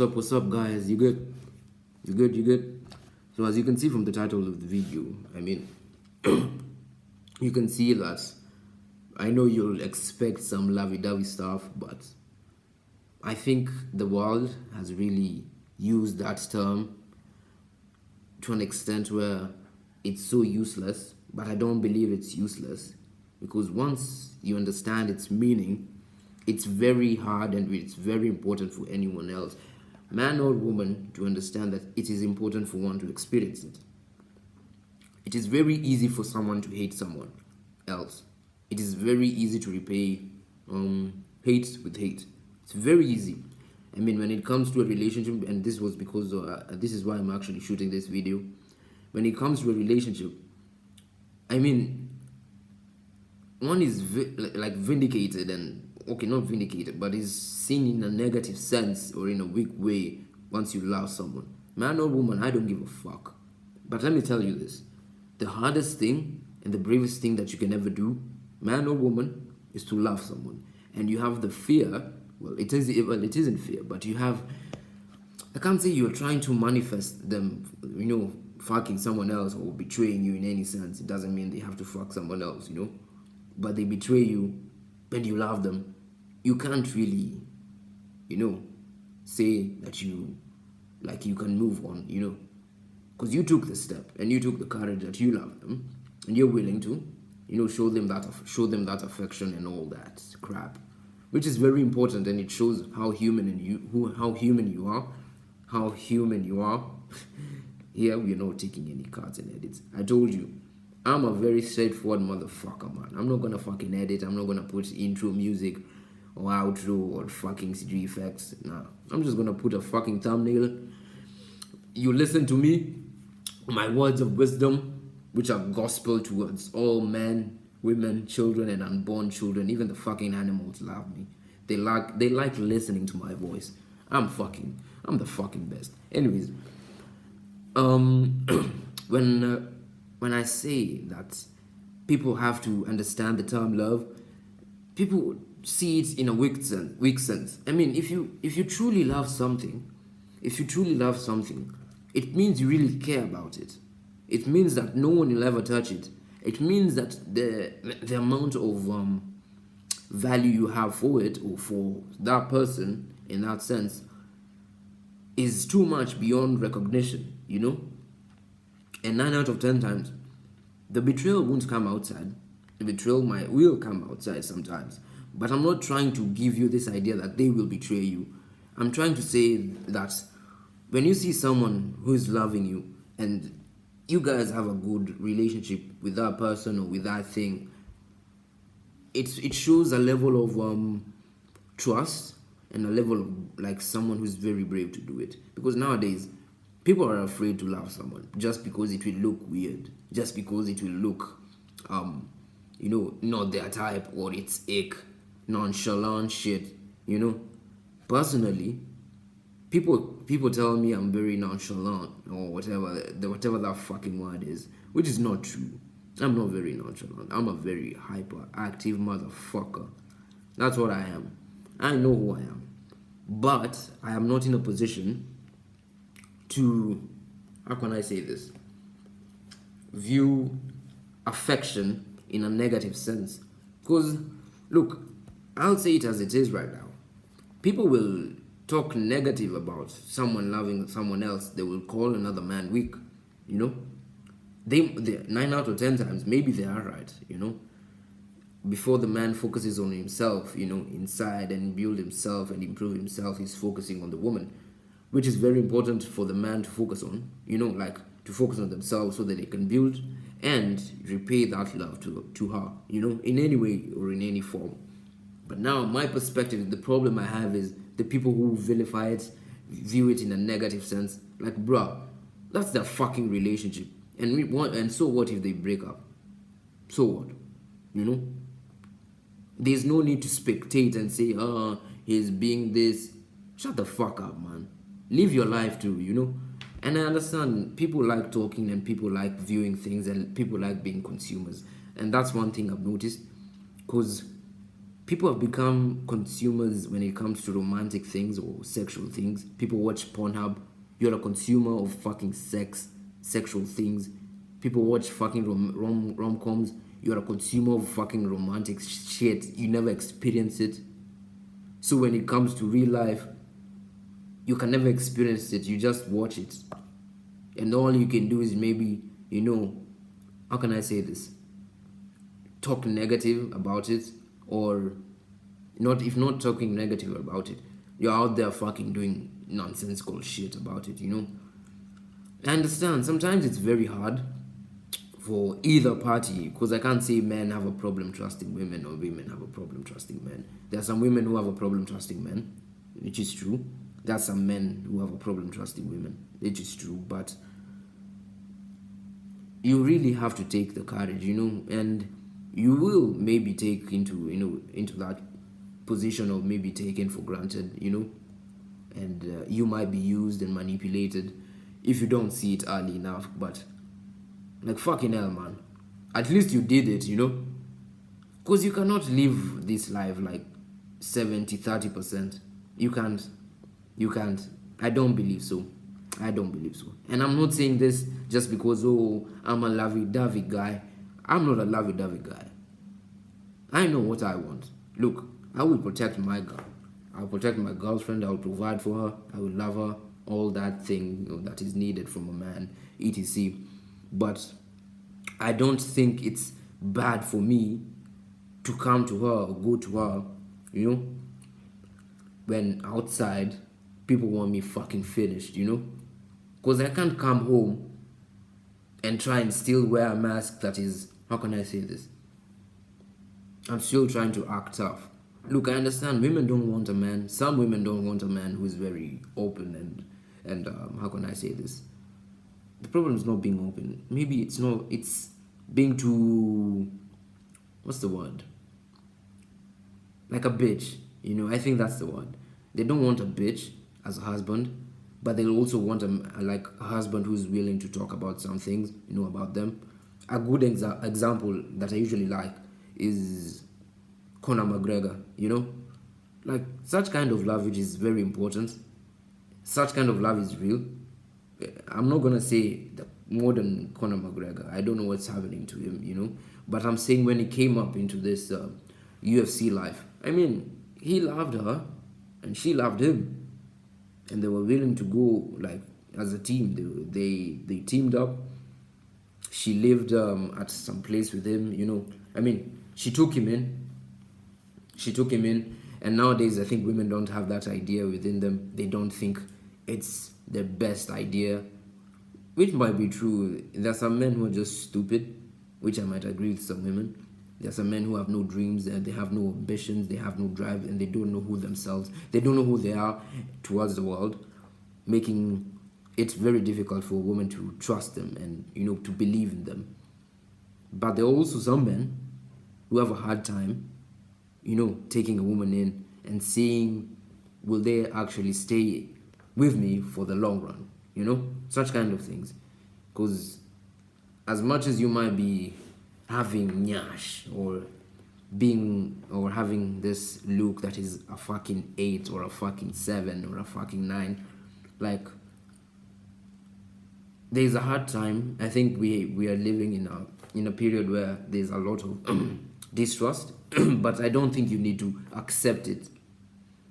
What's up, guys? You good? You good? You good? So, as you can see from the title of the video, I mean, you can see that I know you'll expect some lovey-dovey stuff, but I think the world has really used that term to an extent where it's so useless, but I don't believe it's useless because once you understand its meaning, it's very hard and it's very important for anyone else, man or woman, to understand that it is important for one to experience it. It is very easy for someone to hate someone else. It is very easy to repay hate with hate. It's very easy. I mean, when it comes to a relationship, and this was because this is why I'm actually shooting this video. When it comes to a relationship, I mean, one is like vindicated and okay, not vindicated, but is seen in a negative sense or in a weak way once you love someone. Man or woman, I don't give a fuck. But let me tell you this: the hardest thing and the bravest thing that you can ever do, man or woman, is to love someone. And you have the fear. Well, it isn't fear, but you have. I can't say you're trying to manifest them, fucking someone else or betraying you in any sense. It doesn't mean they have to fuck someone else, But they betray you and you love them. You can't really, say that you can move on, Because you took the step and you took the courage that you love them and you're willing to, show them that affection and all that crap, which is very important, and it shows how human you are. Here we're not taking any cuts and edits. I told you, I'm a very straightforward motherfucker, man. I'm not gonna fucking edit. I'm not gonna put intro music or outro or fucking CG effects. Nah, I'm just gonna put a fucking thumbnail. You listen to me, my words of wisdom, which are gospel towards all men, women, children, and unborn children. Even the fucking animals love me. They like listening to my voice. I'm the fucking best. Anyways, when I say that people have to understand the term love, people see it in a weak sense. I mean, if you truly love something, it means you really care about it. It means that no one will ever touch it. It means that the amount of value you have for it or for that person in that sense is too much beyond recognition, And 9 out of 10 times, the betrayal won't will come outside sometimes. But I'm not trying to give you this idea that they will betray you. I'm trying to say that when you see someone who is loving you and you guys have a good relationship with that person or with that thing, it shows a level of trust and a level of like someone who's very brave to do it. Because nowadays, people are afraid to love someone just because it will look weird, just because it will look, not their type, or it's ick, nonchalant shit, Personally, people tell me I'm very nonchalant or whatever that fucking word is, which is not true. I'm not very nonchalant. I'm a very hyperactive motherfucker. That's what I am. I know who I am. But I am not in a position to, how can I say this, view affection in a negative sense. Because, look, I'll say it as it is right now. People will talk negative about someone loving someone else. They will call another man weak, They 9 out of 10 times, maybe they are right, Before the man focuses on himself, inside and build himself and improve himself, he's focusing on the woman, which is very important for the man to focus on, to focus on themselves so that they can build and repay that love to her, in any way or in any form. But now, my perspective, the problem I have is the people who vilify it, view it in a negative sense. Like, bruh, that's their fucking relationship. And so what if they break up? So what? There's no need to spectate and say, he's being this. Shut the fuck up, man. Live your life too, And I understand people like talking and people like viewing things and people like being consumers. And that's one thing I've noticed. Because People have become consumers when it comes to romantic things or sexual things. People watch Pornhub. You're a consumer of fucking sexual things. People watch fucking rom-coms. You're a consumer of fucking romantic shit. You never experience it. So when it comes to real life, you can never experience it. You just watch it. And all you can do is maybe, how can I say this? Talk negative about it, or not. If not talking negative about it, you're out there fucking doing nonsensical shit about it. I understand sometimes it's very hard for either party, because I can't say men have a problem trusting women or women have a problem trusting men. There are some women who have a problem trusting men, which is true. There are some men who have a problem trusting women, which is true. But you really have to take the courage, and you will maybe take into that position of maybe taken for granted, and you might be used and manipulated if you don't see it early enough. But like, fucking hell, man, at least you did it, because you cannot live this life like 70-30%. You can't. I don't believe so. And I'm not saying this just because, I'm a lovey-dovey guy. I'm not a lovey-dovey guy. I know what I want. Look, I will protect my girl. I'll protect my girlfriend. I'll provide for her. I will love her. All that thing that is needed from a man, etc. But I don't think it's bad for me to come to her or go to her, when outside people want me fucking finished, Because I can't come home and try and still wear a mask that is, how can I say this? I'm still trying to act tough. Look, I understand women don't want a man. Some women don't want a man who is very open and how can I say this? The problem is not being open. Maybe it's being too, what's the word? Like a bitch, I think that's the word. They don't want a bitch as a husband, but they'll also want a husband who's willing to talk about some things, about them. A good example that I usually like is Conor McGregor, Like, such kind of love, which is very important. Such kind of love is real. I'm not going to say that more than Conor McGregor. I don't know what's happening to him, But I'm saying when he came up into this UFC life, I mean, he loved her and she loved him. And they were willing to go, like, as a team. They teamed up. She lived at some place with him, I mean, she took him in. And nowadays, I think women don't have that idea within them. They don't think it's the best idea, which might be true. There are some men who are just stupid, which I might agree with some women. There are some men who have no dreams and they have no ambitions, they have no drive, and they don't know they don't know who they are towards the world, making it very difficult for a woman to trust them and, to believe in them. But there are also some men who have a hard time, taking a woman in and seeing, will they actually stay with me for the long run, such kind of things. Because as much as you might be having nyash or having this look that is a fucking 8 or a fucking 7 or a fucking 9, like, there's a hard time. I think we are living in a period where there's a lot of distrust, but I don't think you need to accept it.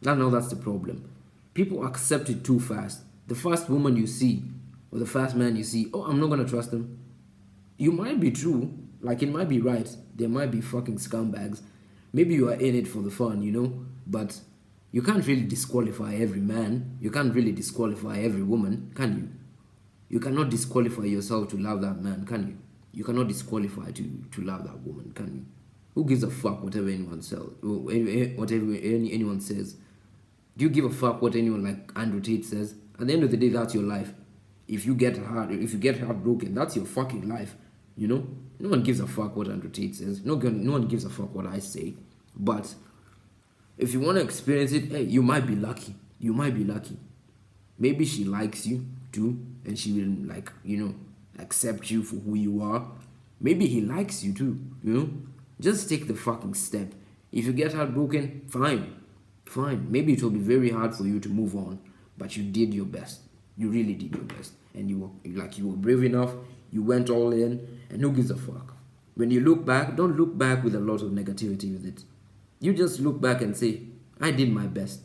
Now that's the problem. People accept it too fast. The first woman you see or the first man you see, I'm not gonna trust them. You might be true, like, it might be right. There might be fucking scumbags. Maybe you are in it for the fun, but you can't really disqualify every man. You can't really disqualify every woman, can you? You cannot disqualify yourself to love that man, can you? You cannot disqualify to love that woman, can you? Who gives a fuck whatever anyone anyone says? Do you give a fuck what anyone like Andrew Tate says? At the end of the day, that's your life. If you get heartbroken, that's your fucking life. No one gives a fuck what Andrew Tate says. No one gives a fuck what I say. But if you want to experience it, hey, you might be lucky. Maybe she likes you too, and she will accept you for who you are. Maybe he likes you too. Just take the fucking step. If you get heartbroken, fine. Fine. Maybe it will be very hard for you to move on, but you did your best. You really did your best. And you were brave enough, you went all in, and who gives a fuck? When you look back, don't look back with a lot of negativity with it. You just look back and say, I did my best.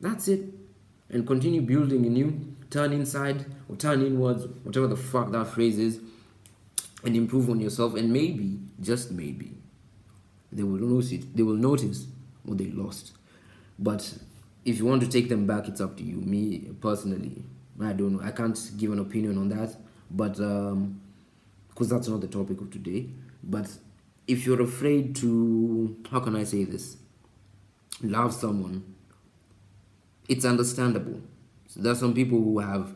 That's it. And continue building anew, turn inside or turn inwards, whatever the fuck that phrase is, and improve on yourself. And maybe, just maybe, they will notice what they lost. But if you want to take them back, it's up to you. Me personally, I don't know. I can't give an opinion on that. But because that's not the topic of today. But if you're afraid to, how can I say this, love someone, it's understandable. So there's some people who have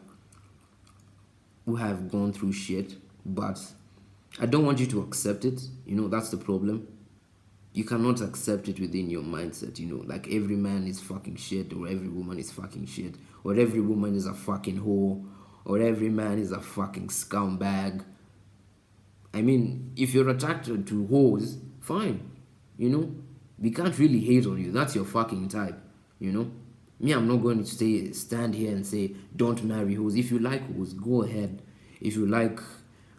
gone through shit, but I don't want you to accept it. That's the problem. You cannot accept it within your mindset. Like every man is fucking shit, or every woman is fucking shit, or every woman is a fucking whore, or every man is a fucking scumbag. I mean, if you're attracted to whores, fine. We can't really hate on you. That's your fucking type. Me, I'm not going to stand here and say, don't marry hoes. If you like hoes, go ahead. If you like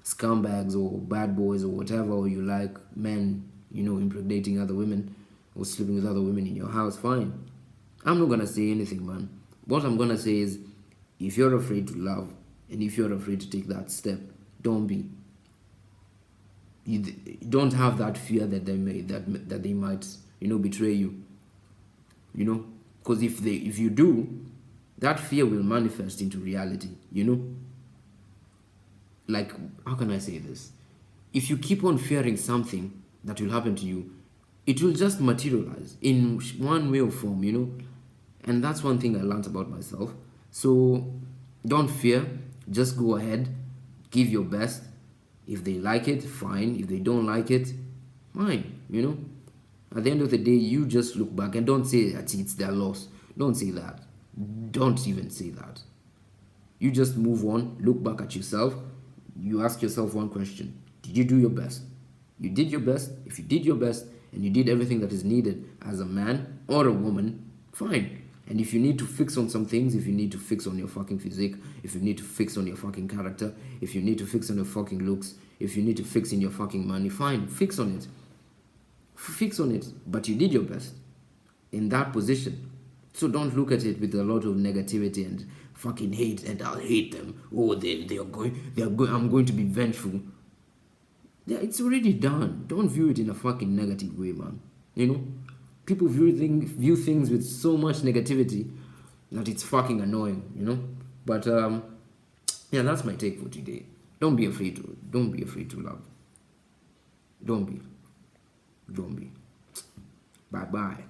scumbags or bad boys or whatever, or you like men, impregnating other women or sleeping with other women in your house, fine. I'm not going to say anything, man. What I'm going to say is, if you're afraid to love, and if you're afraid to take that step, don't be. You don't have that fear that they might, betray you. Because if you do, that fear will manifest into reality. Like, how can I say this? If you keep on fearing something that will happen to you, it will just materialize in one way or form. And that's one thing I learned about myself. So don't fear. Just go ahead, give your best. If they like it, fine. If they don't like it, fine. At the end of the day, you just look back and don't say that it's their loss. Don't say that. Don't even say that. You just move on, look back at yourself. You ask yourself one question. Did you do your best? You did your best. If you did your best and you did everything that is needed as a man or a woman, fine. And if you need to fix on some things, if you need to fix on your fucking physique, if you need to fix on your fucking character, if you need to fix on your fucking looks, if you need to fix in your fucking money, fine, fix on it. Fix on it. But you did your best in that position. So don't look at it with a lot of negativity and fucking hate, and I'll hate them. Oh, I'm going to be vengeful. Yeah, it's already done. Don't view it in a fucking negative way, man. People view things with so much negativity that it's fucking annoying, But yeah, that's my take for today. Don't be afraid to love. Don't be. Bye bye.